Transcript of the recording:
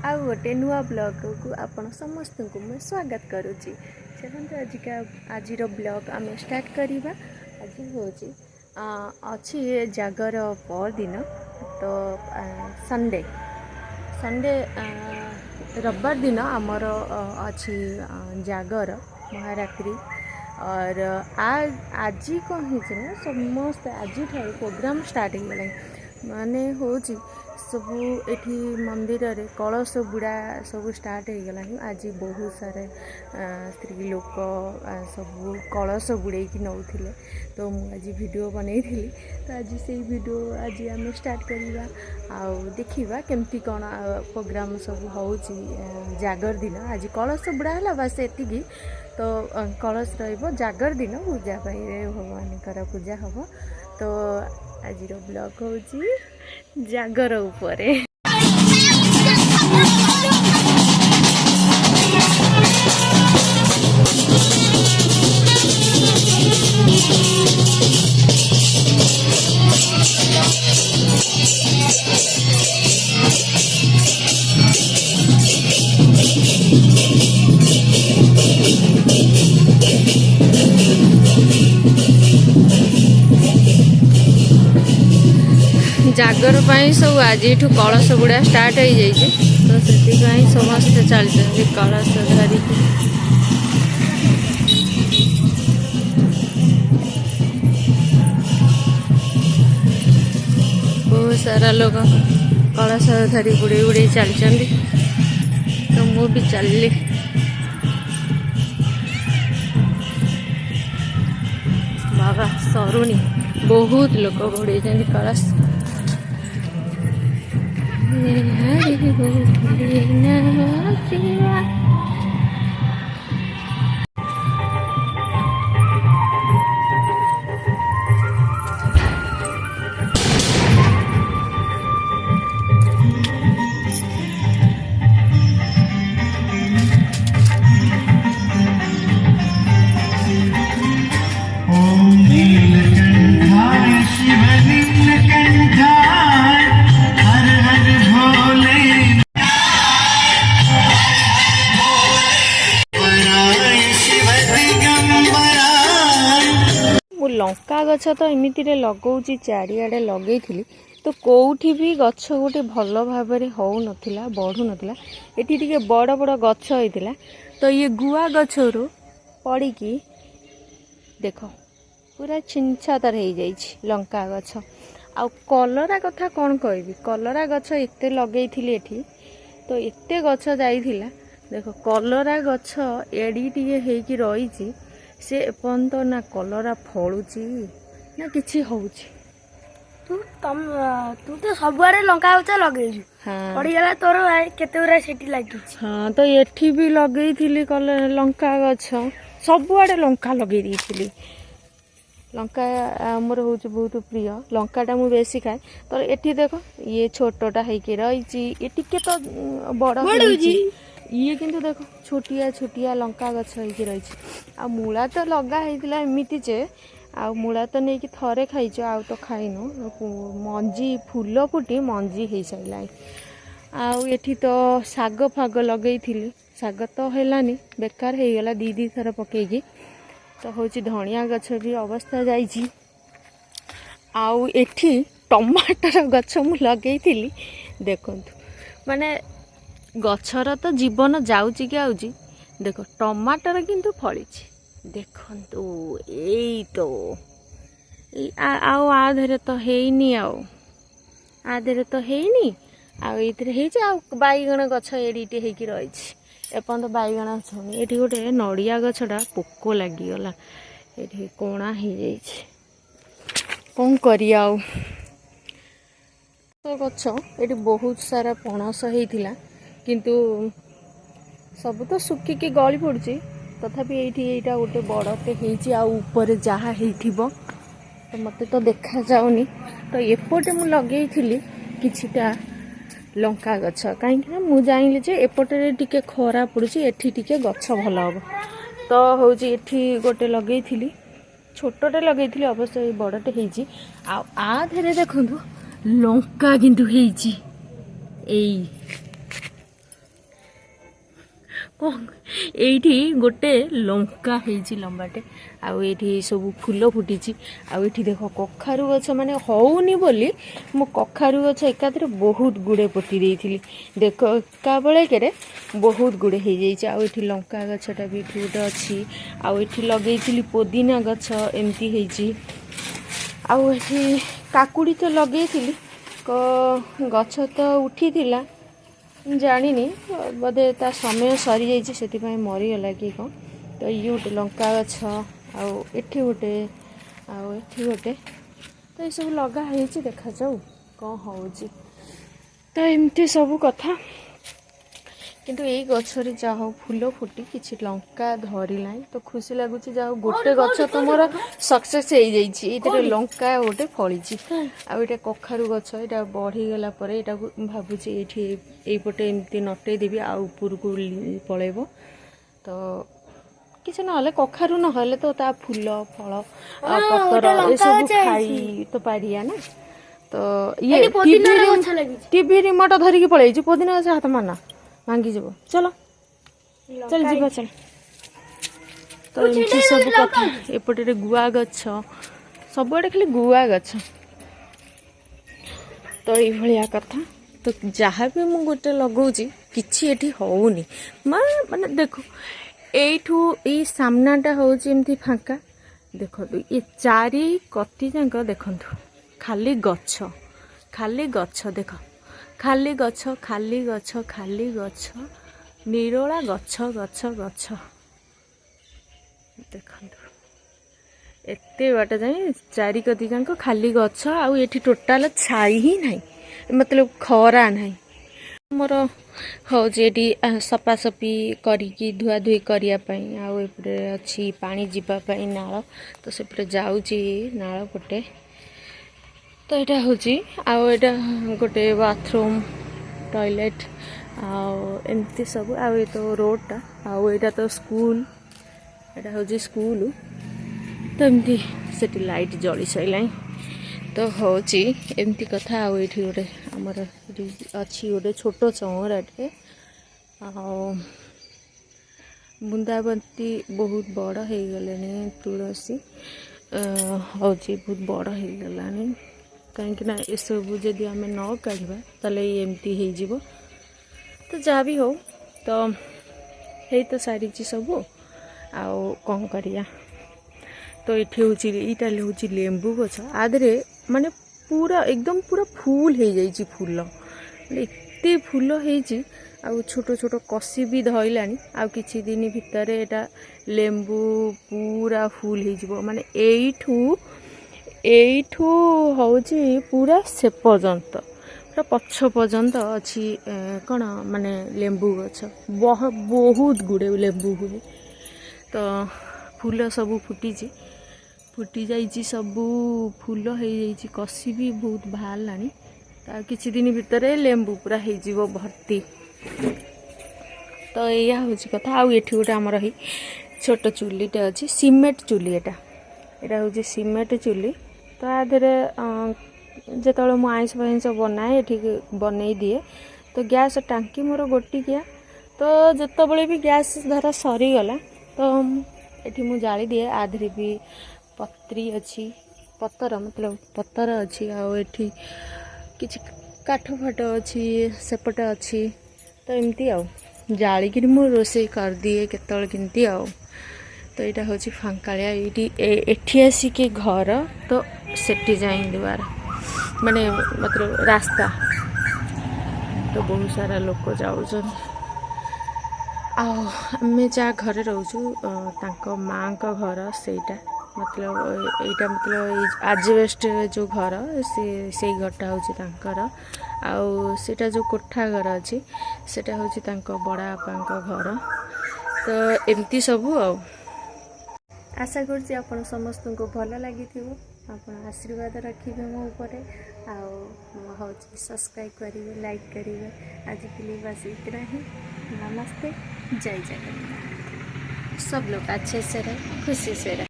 आउ गोटे नुआ ब्लॉग को आपण समस्त को मैं स्वागत करुच्ची। चलते आज ब्लॉग आम स्टार्ट करवा। आज हूँ अच्छी जागर पर दिन तो संडे संडे रविवार दिन आमर अच्छी जागर महारात्रि और आज कौन है समस्त आज प्रोग्राम स्टार्ट हो गला माने हूँ सबू एठी मंदिर रे कलश बुड़ा सब स्टार्ट हो गला। आज बहुत सारे स्त्री लोक सब कलश बुड़े कि नौथिले तो मुझे आज वीडियो बनई थी। तो आज से वीडियो आज आम स्टार्ट करवा आउ देखा केमती कौन प्रोग्राम सब हो जागर दिन। आज कलश बुड़ा है बास एति तो कलश रगर दिन पूजा भगवान पूजा हम। तो आज ब्लॉग हूँ जागर उपरे। जागर सब आज कलश गुड़ा स्टार्ट हो जाइए तो से समस्ते चलते कलश धरिक। बहुत सारा लोग कलश धरी बुड़े बुड़े चलते तो मु भी चलली। बाबा सरुनी बहुत लोग बुड़े कलश। हरि नमः शिवाय। लंका गछ तो एमती लगौची चारिआडे लगे तो कौटी भी गछ गोटे भल भाव हो नाला बढ़ू नाला। एटी टिके बड़ बड़ गछ होइतिला तो ये गुआ गछ रू पड़ी देख पूरा छिंछातर हो जाइए लंका गछ। आ कलरा कथा कौन कहबी कलरा गछ एते लगे एठी तो एते गछ जाइथिला देख कलरा गछ एडी टिके हेकी रही से एपर्यंत ना कलरा फलुची ना किसी होउची। तू तो सबुआरे लंका गछ लगेइछु। हाँ पड़ीगला तोर केते गुरा सेठी लागी। हाँ तो एठी भी लगेइथिली लंका गछ सबुआडे लंका लगे देइथिली। लंका मोर हूँ बहुत प्रिय लंकाटा मु बेसी खाए। तो एठी देखो ये छोटटा हेकी रही ये टिके तो बड़ ये किंतु देखो छोटिया छोटिया लंका गछ होइकी रही। आ मूला तो लगा होइतिला एमिति जे आ मूला तो नहीं कि थरे खाइछ आ तो खाइनु मंजी फूल फुटी मंजी हो सारा। आउ एठी तो साग फाग लगे साग तो हेलानी बेकार हो गला दी थर पकईकी। तो हूँ धनिया गछ भी अवस्था जाइए। आउ एठी टमाटर गछ मु लगे देखु माने गछर तो जीवन जाऊँची कि आउची देख टमाटर किंतु फली देखु यही तो आधे तो हैनी आधे तो हैनी आउ बैगण गछ एडिटे होगी रही एपर्यंत बैगण छुनी। ये गोटे नड़िया गछटा पोक लगिगला ये कणा हो जाइए कौन करिया। गछ ये बहुत सारा पणस होइथिला किंतु सब तो सुखिकी गली पड़ी तथापि ये गोटे बड़टे होपर जहाँ हो तो मत तो देखा जाऊनी। तो एपटे मु लगे किछिटा लंका गछ कहीं मुझे जाइली जे एपटे टिके खरा पड़ी एठी टिके गछ भल हम। तो हूँ ये गोटे लगे छोटे लगे अवश्य बड़टे होती आधे देखु लंका किंतु होई କ'ଣ ଏଇଠି ଗୋଟେ ଲଙ୍କା ହେଇଛି ଲମ୍ବାଟେ, ଆଉ ଏଇଠି ସବୁ ଫୁଲ ଫୁଟିଛି। ଆଉ ଏଇଠି ଦେଖ କଖାରୁ ଗଛ ମାନେ ହଉନି ବୋଲି ମୁଁ କଖାରୁ ଗଛ ଏକାଥରେ ବହୁତ ଗୁଡ଼େ ପୋତି ଦେଇଥିଲି। ଦେଖ ଏକାବେଳେକେରେ ବହୁତ ଗୁଡ଼େ ହେଇଯାଇଛି। ଆଉ ଏଠି ଲଙ୍କା ଗଛଟା ବି ଏଠି ଗୋଟେ ଅଛି। ଆଉ ଏଠି ଲଗେଇଥିଲି ପୋଦିନା ଗଛ, ଏମିତି ହେଇଛି। ଆଉ ଏଠି କାକୁଡ଼ି ତ ଲଗେଇଥିଲି, ଗଛ ତ ଉଠିଥିଲା, ଜାଣିନି ବୋଧେ ତା ସମୟ ସରିଯାଇଛି ସେଥିପାଇଁ ମରିଗଲା କି କ'ଣ। ତ ଇଏ ଗୋଟେ ଲଙ୍କା ଗଛ, ଆଉ ଏଠି ଗୋଟେ, ଆଉ ଏଠି ଗୋଟେ, ତ ଏସବୁ ଲଗା ହେଇଛି, ଦେଖାଯାଉ କ'ଣ ହେଉଛି। ତ ଏମିତି ସବୁ କଥା। କିନ୍ତୁ ଏଇ ଗଛରେ ଯାହା ହଉ ଫୁଲ ଫୁଟି କିଛି ଲଙ୍କା ଧରିଲାଣି, ତ ଖୁସି ଲାଗୁଛି। ଯାହା ହଉ ଗୋଟେ ଗଛ ତ ମୋର ସକ୍ସେସ୍ ହେଇଯାଇଛି, ଏଇଥିରେ ଲଙ୍କା ଗୋଟେ ଫଳିଛି। ଆଉ ଏଇଟା କଖାରୁ ଗଛ, ଏଇଟା ବଢ଼ିଗଲା ପରେ ଏଇଟାକୁ ଭାବୁଛି ଏଇଠି ଏଇପଟେ ଏମିତି ନଟେଇ ଦେବି, ଆଉ ଉପରକୁ ପଳେଇବ। ତ କିଛି ନହେଲେ କଖାରୁ ନହେଲେ ତ ତା ଫୁଲ ଫଳ ପତ୍ର ଏସବୁ ଖାଇ ତ ପାରିବା ନା। ତ ଇଏ ଟିଭି ରିମୋଟ ଧରିକି ପଳେଇଛି, ପୋଦିନା ଗଛ ହାତ ମାନା ଭାଙ୍ଗିଯିବ। ଚାଲ ଚାଲ ଯିବା ଚାଲ। ତ ଏମିତି ସବୁ କଥା। ଏପଟେ ଗୁଆ ଗଛ, ସବୁଆଡ଼େ ଖାଲି ଗୁଆ ଗଛ। ତ ଏଇଭଳିଆ କଥା। ତ ଯାହା ବି ମୁଁ ଗୋଟେ ଲଗାଉଛି କିଛି ଏଠି ହେଉନି। ମାନେ ଦେଖ ଏଇଠୁ ଏଇ ସାମ୍ନାଟା ହେଉଛି ଏମିତି ଫାଙ୍କା। ଦେଖନ୍ତୁ ଏ ଚାରି କତି ଯାକ ଦେଖନ୍ତୁ ଖାଲି ଗଛ, ଖାଲି ଗଛ। ଦେଖ ଖାଲି ଗଛ, ଖାଲି ଗଛ, ଖାଲି ଗଛ, ନିରୋଳା ଗଛ ଗଛ ଗଛ। ଦେଖନ୍ତୁ ଏତେ ବାଟ ଯାଇ ଚାରି କତି ଯାକ ଖାଲି ଗଛ। ଆଉ ଏଠି ଟୋଟାଲ ଛାଇ ହିଁ ନାହିଁ, ମତଲବ ଖରା ନାହିଁ। ମୋର ହେଉଛି ଏଠି ସଫାସଫି କରିକି ଧୁଆଧୁଇ କରିବା ପାଇଁ। ଆଉ ଏପଟେ ଅଛି ପାଣି ଯିବା ପାଇଁ ନାଳ, ତ ସେପଟେ ଯାଉଛି ନାଳ ପଟେ। ତ ଏଇଟା ହେଉଛି, ଆଉ ଏଇଟା ଗୋଟେ ବାଥରୁମ୍, ଟଏଲେଟ୍, ଆଉ ଏମିତି ସବୁ। ଆଉ ଏ ତ ରୋଡ଼ଟା, ଆଉ ଏଇଟା ତ ସ୍କୁଲ, ଏଇଟା ହେଉଛି ସ୍କୁଲ। ତ ଏମିତି ସେଠି ଲାଇଟ୍ ଜଳି ସାରିଲାଣି। ତ ହେଉଛି ଏମିତି କଥା। ଆଉ ଏଇଠି ଗୋଟେ ଆମର ଏଠି ଅଛି ଗୋଟେ ଛୋଟ ଚଉଁରାଟେ। ଆଉ ବୃନ୍ଦାବତୀ ବହୁତ ବଡ଼ ହେଇଗଲେଣି, ତୁଳସୀ ହେଉଛି ବହୁତ ବଡ଼ ହେଇଗଲାଣି। କାହିଁକିନା ଏସବୁ ଯଦି ଆମେ ନ କାଢ଼ିବା ତାହେଲେ ଏମିତି ହେଇଯିବ। ତ ଯାହା ବି ହଉ, ତ ହେଇ ତ ସାରିଛି ସବୁ, ଆଉ କ'ଣ କରିବା। ତ ଏଠି ହେଉଛି, ଏଇଟା ହେଉଛି ଲେମ୍ବୁ ଗଛ। ଆ ଦେହରେ ମାନେ ପୁରା ଏକଦମ ପୁରା ଫୁଲ ହେଇଯାଇଛି ଫୁଲ, ମାନେ ଏତେ ଫୁଲ ହେଇଛି। ଆଉ ଛୋଟ ଛୋଟ କଷି ବି ଧଇଲାଣି। ଆଉ କିଛି ଦିନ ଭିତରେ ଏଇଟା ଲେମ୍ବୁ ପୁରା ଫୁଲ ହେଇଯିବ। ମାନେ ଏଇଠୁ ହେଉଛି ପୁରା ସେ ପର୍ଯ୍ୟନ୍ତ, ପୁରା ପଛ ପର୍ଯ୍ୟନ୍ତ ଅଛି କ'ଣ ମାନେ ଲେମ୍ବୁ ଗଛ। ବହୁତ ଗୁଡ଼େ ଲେମ୍ବୁ ହୁଏ। ତ ଫୁଲ ସବୁ ଫୁଟି ଯାଇଛି, ସବୁ ଫୁଲ ହେଇଯାଇଛି, କଷି ବି ବହୁତ ବାହାରିଲାଣି। ଆଉ କିଛି ଦିନ ଭିତରେ ଲେମ୍ବୁ ପୁରା ହେଇଯିବ ଭର୍ତ୍ତି। ତ ଏଇଆ ହେଉଛି କଥା। ଆଉ ଏଠି ଗୋଟେ ଆମର ଏଇ ଛୋଟ ଚୁଲିଟେ ଅଛି, ସିମେଣ୍ଟ ଚୁଲି। ଏଇଟା ହେଉଛି ସିମେଣ୍ଟ ଚୁଲି। ତ ଆ ଦେହରେ ଯେତେବେଳେ ମୁଁ ଆଇଁଷ ଫାଇଁଷ ବନାଏ ଏଠିକି ବନେଇ ଦିଏ। ତ ଗ୍ୟାସ୍ ଟାଙ୍କି ମୋର ଗୋଟିକିଆ। ତ ଯେତେବେଳେ ବି ଗ୍ୟାସ୍ ଧର ସରିଗଲା ତ ଏଠି ମୁଁ ଜାଳି ଦିଏ। ଆ ଦେହରେ ବି ପତ୍ରୀ ଅଛି, ପତର ଅଛି। ଆଉ ଏଠି କିଛି କାଠ ଫାଟ ଅଛି, ସେପଟେ ଅଛି। ତ ଏମିତି ଆଉ ଜାଳିକିରି ମୁଁ ରୋଷେଇ କରିଦିଏ କେତେବେଳେ କେମିତି ଆଉ। ତ ଏଇଟା ହେଉଛି ଫାଙ୍କାଳିଆ। ଏଠି ଆସିକି ଘର, ତ ସେଠି ଯାଇ ଦୁଆର, ମାନେ ମତଲବ ରାସ୍ତା। ତ ବହୁତ ସାରା ଲୋକ ଯାଉଛନ୍ତି। ଆଉ ଆମେ ଯାହା ଘରେ ରହୁଛୁ ତାଙ୍କ ମାଆଙ୍କ ଘର ସେଇଟା, ମତଲବ ଏଇଟା ମତଲବ ଏଇ ଆଜବେଷ୍ଟ ଯେଉଁ ଘର, ସେଇ ଘରଟା ହେଉଛି ତାଙ୍କର। ଆଉ ସେଇଟା ଯେଉଁ କୋଠା ଘର ଅଛି ସେଇଟା ହେଉଛି ତାଙ୍କ ବଡ଼ ବାପାଙ୍କ ଘର। ତ ଏମିତି ସବୁ ଆଉ। ଆଶା କରୁଛି ଆପଣ ସମସ୍ତଙ୍କୁ ଭଲ ଲାଗିଥିବ। ଆପଣ ଆଶୀର୍ବାଦ ରଖିବେ ମୋ ଉପରେ, ଆଉ ହେଉଛି ସବସ୍କ୍ରାଇବ୍ କରିବେ, ଲାଇକ୍ କରିବେ। ଆଜି के लिए बस इतना ही। नमस्ते, जय जगन्नाथ। सब लोग अच्छे से रहे, खुशी से रहे।